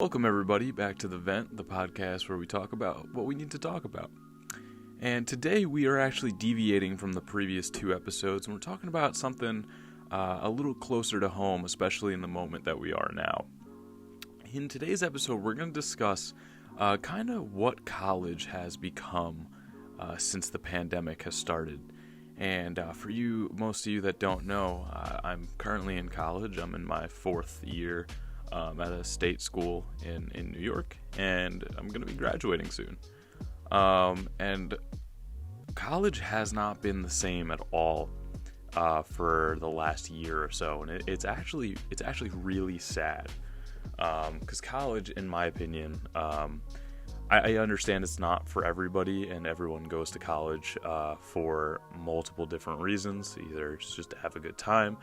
Welcome, everybody, back to The Vent, the podcast where we talk about what we need to talk about. And today we are actually deviating from the previous two episodes, and we're talking about something a little closer to home, especially in the moment that we are now. In today's episode, we're going to discuss kind of what college has become since the pandemic has started. And for most of you that don't know, I'm currently in college. I'm in my fourth year at a state school in New York, and I'm going to be graduating soon. And college has not been the same at all for the last year or so, and it's actually really sad. Because college, in my opinion, I understand it's not for everybody, and everyone goes to college for multiple different reasons. Either it's just to have a good time,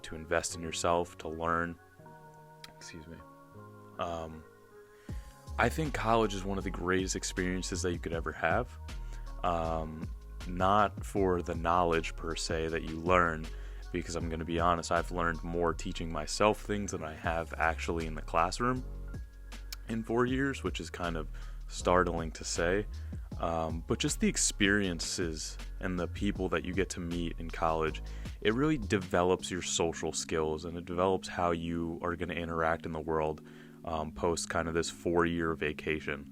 to invest in yourself, to learn. I think college is one of the greatest experiences that you could ever have. Not for the knowledge per se that you learn, because I'm going to be honest, I've learned more teaching myself things than I have actually in the classroom in 4 years, which is kind of startling to say. But just the experiences and the people that you get to meet in college, it really develops your social skills, and it develops how you are going to interact in the world post kind of this 4-year vacation.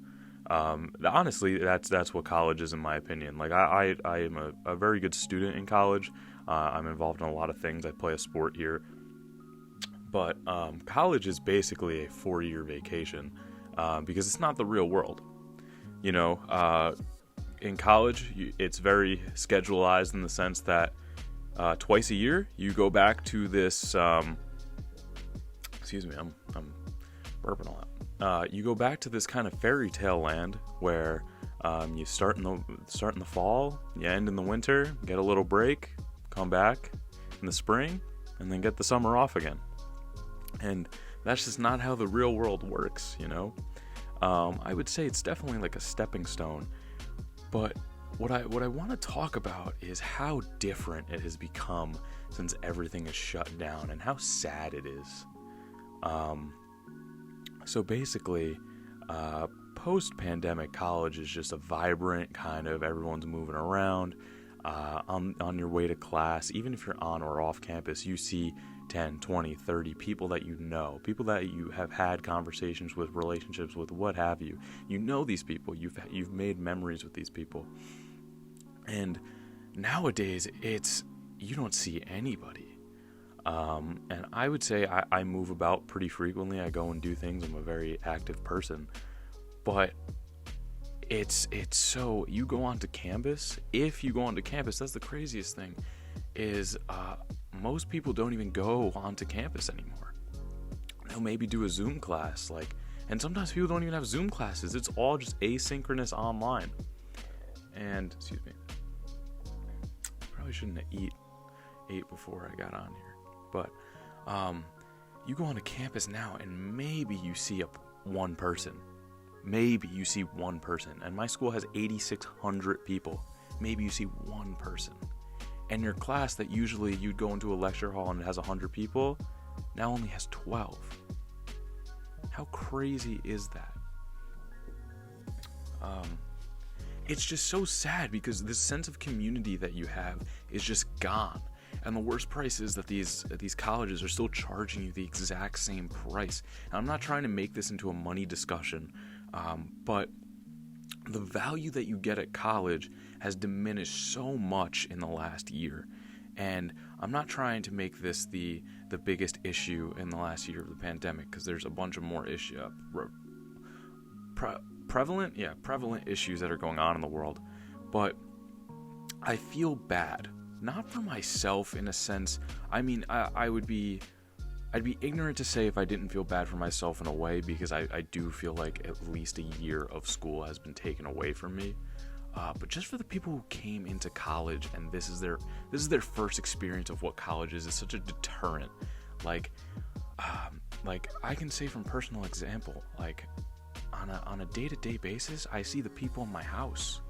Honestly, that's what college is, in my opinion. Like I am a very good student in college. I'm involved in a lot of things. I play a sport here. But college is basically a 4-year vacation because it's not the real world. You know, in college, it's very schedulized in the sense that twice a year you go back to this. I'm burping a lot. You go back to this kind of fairy tale land where you start in the fall, you end in the winter, get a little break, come back in the spring, and then get the summer off again. And that's just not how the real world works, you know. I would say it's definitely like a stepping stone, but what I want to talk about is how different it has become since everything is shut down, and how sad it is. So basically, post-pandemic college is just a vibrant kind of, everyone's moving around on your way to class. Even if you're on or off campus, you see 10, 20, 30 people that you know, people that you have had conversations with, relationships with, what have you. You know these people, you've made memories with these people. And nowadays, you don't see anybody. And I would say I move about pretty frequently. I go and do things. I'm a very active person. But it's so, you go onto campus. If you go onto campus, that's the craziest thing, is most people don't even go onto campus anymore. They'll maybe do a Zoom class, and sometimes people don't even have Zoom classes. It's all just asynchronous online. And, probably shouldn't have ate before I got on here. But you go onto campus now, and maybe you see one person. Maybe you see one person. And my school has 8,600 people. Maybe you see one person. And your class that usually you'd go into a lecture hall and it has 100 people, now only has 12. How crazy is that? It's just so sad, because this sense of community that you have is just gone. And the worst price is that these colleges are still charging you the exact same price. And I'm not trying to make this into a money discussion, but the value that you get at college has diminished so much in the last year. And I'm not trying to make this the biggest issue in the last year of the pandemic, because there's a bunch of more prevalent issues that are going on in the world. But I feel bad. Not for myself in a sense. I mean, I'd be ignorant to say if I didn't feel bad for myself in a way, because I do feel like at least a year of school has been taken away from me. But just for the people who came into college and this is their first experience of what college is, it's such a deterrent. Like I can say from personal example, like on a day-to-day basis, I see the people in my house,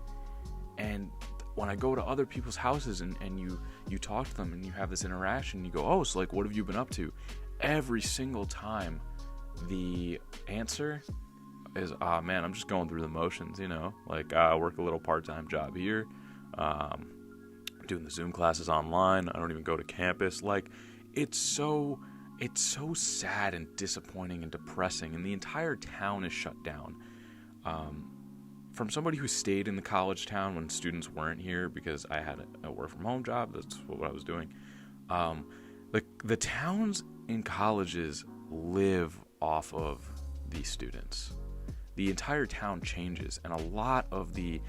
and when I go to other people's houses and you talk to them and you have this interaction, you go, oh, so like, what have you been up to? Every single time the answer is, man, I'm just going through the motions, like I work a little part-time job here, doing the Zoom classes online. I don't even go to campus. Like, it's so sad and disappointing and depressing, and the entire town is shut down. From somebody who stayed in the college town when students weren't here, because I had a work from home job, that's what I was doing. The towns in colleges live off of these students. The entire town changes, and a lot of the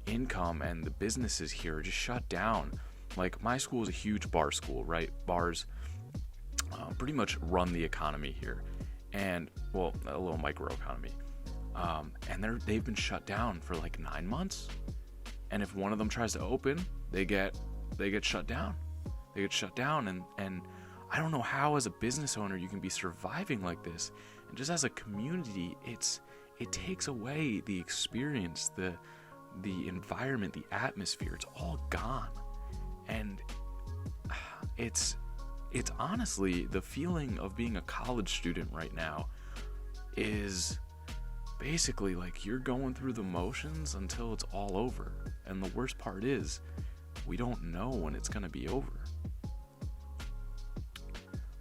income and the businesses here are just shut down. Like, my school is a huge bar school, right? Bars pretty much run the economy here, and, well, a little micro economy. And they've been shut down for like 9 months. And if one of them tries to open, they get shut down. They get shut down, and I don't know how, as a business owner, you can be surviving like this. And just as a community, it takes away the experience, the environment, the atmosphere. It's all gone. And it's honestly, the feeling of being a college student right now is basically like you're going through the motions until it's all over. And the worst part is, we don't know when it's going to be over.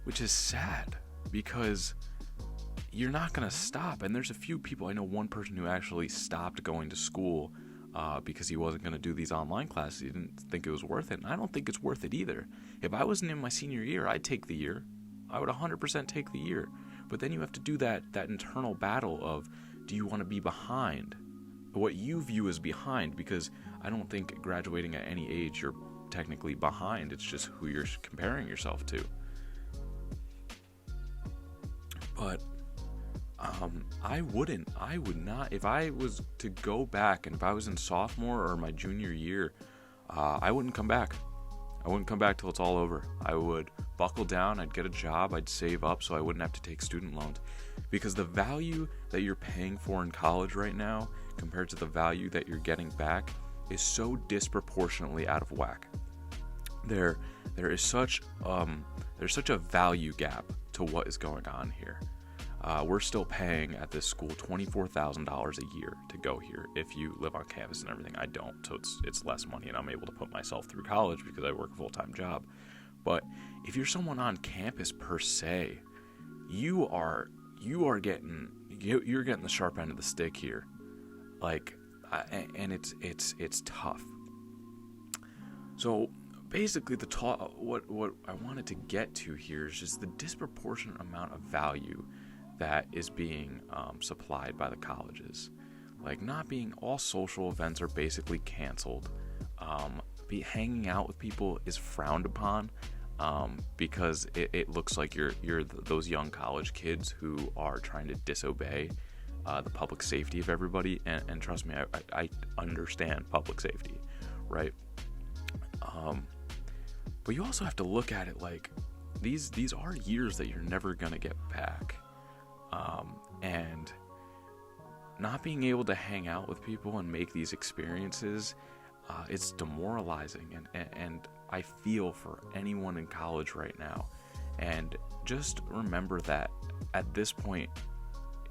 Which is sad, because you're not going to stop. And there's a few people, I know one person who actually stopped going to school because he wasn't going to do these online classes. He didn't think it was worth it. And I don't think it's worth it either. If I wasn't in my senior year, I'd take the year. I would 100% take the year. But then you have to do that internal battle of, do you want to be behind? What you view as behind, because I don't think graduating at any age you're technically behind. It's just who you're comparing yourself to. But I would not, if I was to go back, and if I was in sophomore or my junior year, I wouldn't come back. I wouldn't come back till it's all over. I would buckle down, I'd get a job, I'd save up so I wouldn't have to take student loans. Because the value that you're paying for in college right now compared to the value that you're getting back is so disproportionately out of whack. There is such there's such a value gap to what is going on here. We're still paying at this school $24,000 a year to go here if you live on campus and everything. I don't, so it's less money, and I'm able to put myself through college because I work a full-time job. But if you're someone on campus per se, you're getting the sharp end of the stick here, and it's tough. So basically, what I wanted to get to here is just the disproportionate amount of value that is being supplied by the colleges. Like, not being all social events are basically canceled. Hanging out with people is frowned upon because it looks like you're those young college kids who are trying to disobey the public safety of everybody. And trust me, I understand public safety, right? But you also have to look at it like these are years that you're never gonna get back. And not being able to hang out with people and make these experiences, it's demoralizing, and I feel for anyone in college right now. And just remember that at this point,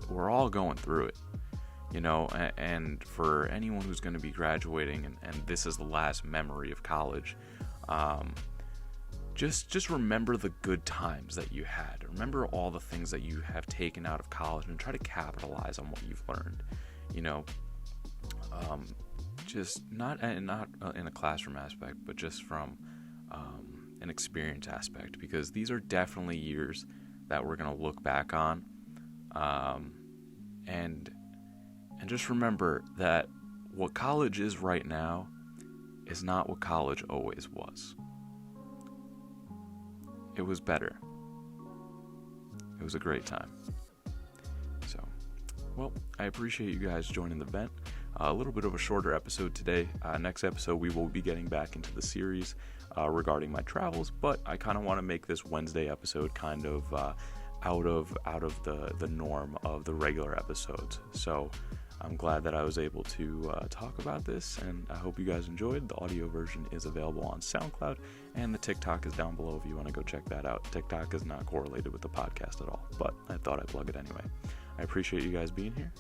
we're all going through it, and for anyone who's going to be graduating and this is the last memory of college, Just remember the good times that you had. Remember all the things that you have taken out of college and try to capitalize on what you've learned. Just not in a classroom aspect, but just from an experience aspect, because these are definitely years that we're going to look back on. And just remember that what college is right now is not what college always was. It was better. It was a great time. So, well, I appreciate you guys joining the vent. A little bit of a shorter episode today. Next episode, we will be getting back into the series regarding my travels, but I kind of want to make this Wednesday episode kind of out of the norm of the regular episodes. So, I'm glad that I was able to talk about this, and I hope you guys enjoyed. The audio version is available on SoundCloud, and the TikTok is down below if you want to go check that out. TikTok is not correlated with the podcast at all, but I thought I'd plug it anyway. I appreciate you guys being here.